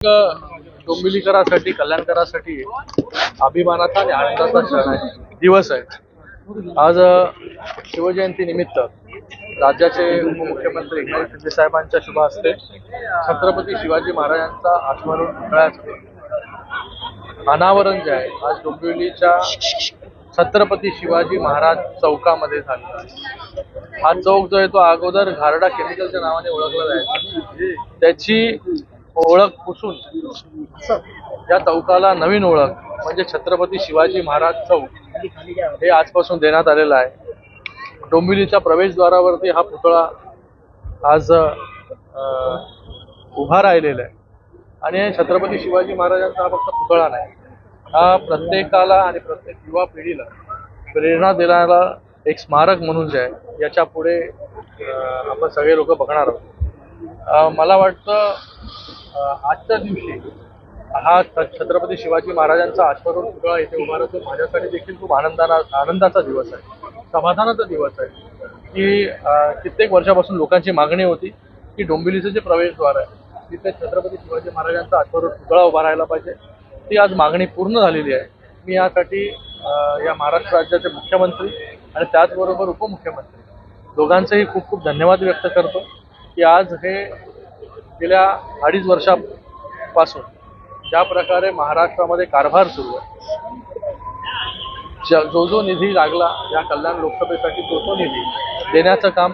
डोंबिवलीकरांसाठी कल्याणकरांसाठी अभिमानाचा आणि आनंदाचा क्षण आहे, दिवस आहे। आज शिवजयंती निमित्त राज्याचे उपमुख्यमंत्री एकनाथ शिंदे साहेबांच्या शुभ हस्ते छत्रपती शिवाजी महाराजांचा आत्मरून पुतळ्याचं अनावरण जे आहे आज डोंबिवलीच्या छत्रपती शिवाजी महाराज चौकामध्ये झाला। हा चौक जो आहे तो अगोदर घारडा केमिकलच्या नावाने ओळखला जायचा, त्याची ओळख पुसून या चौकाला नवीन ओळख म्हणजे छत्रपती शिवाजी महाराज चौक हे आजपासून देण्यात आलेलं आहे। डोंबिवलीच्या प्रवेशद्वारावरती हा पुतळा आज उभा राहिलेला आहे आणि छत्रपती शिवाजी महाराजांचा हा फक्त पुतळा नाही, हा प्रत्येकाला आणि प्रत्येक युवा पिढीला प्रेरणा देणारा एक स्मारक म्हणून जे आहे याच्या पुढे आपण सगळे लोक बघणार आहोत। मला वाटतं आजच्या दिवशी हा छत्रपती शिवाजी महाराजांचा आश्वासन पुतळा इथे उभा राहतो माझ्यासाठी देखील खूप आनंदाचा दिवस आहे, समाधानाचा दिवस आहे की कित्येक वर्षापासून लोकांची मागणी होती की डोंबिवलीचं जे प्रवेशद्वार आहे तिथे छत्रपती शिवाजी महाराजांचा आश्वासन पुतळा उभा राहायला पाहिजे। ती आज मागणी पूर्ण झालेली आहे। मी यासाठी या महाराष्ट्र राज्याचे मुख्यमंत्री आणि त्याचबरोबर उपमुख्यमंत्री दोघांचेही खूप खूप धन्यवाद व्यक्त करतो की आज हे गेल्या 2.5 वर्षापासून ज्या प्रकारे महाराष्ट्रामध्ये कारभार सुरू आहे, जो निधी लागला या कल्याण लोकसभेसाठी तो निधी देण्याचं काम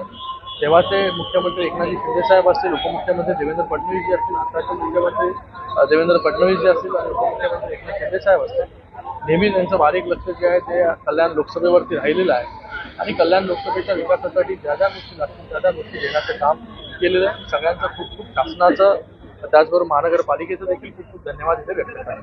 तेव्हाचे मुख्यमंत्री एकनाथ शिंदे साहेब असतील, उपमुख्यमंत्री देवेंद्र फडणवीस जी असतील, आताचे मुख्यमंत्री देवेंद्र फडणवीस जी असतील आणि उपमुख्यमंत्री एकनाथ शिंदे साहेब असतील, नेहमी त्यांचं बारीक लक्ष जे आहे ते कल्याण लोकसभेवरती राहिलेलं आहे आणि कल्याण लोकसभेच्या विकासासाठी ज्या ज्या गोष्टी लागतील त्या गोष्टी देण्याचं काम केलेलं आहे। सगळ्यांचं खूप खूप शासनाचं त्याचबरोबर महानगरपालिकेचं देखील खूप खूप धन्यवाद इथे व्यक्त करतो।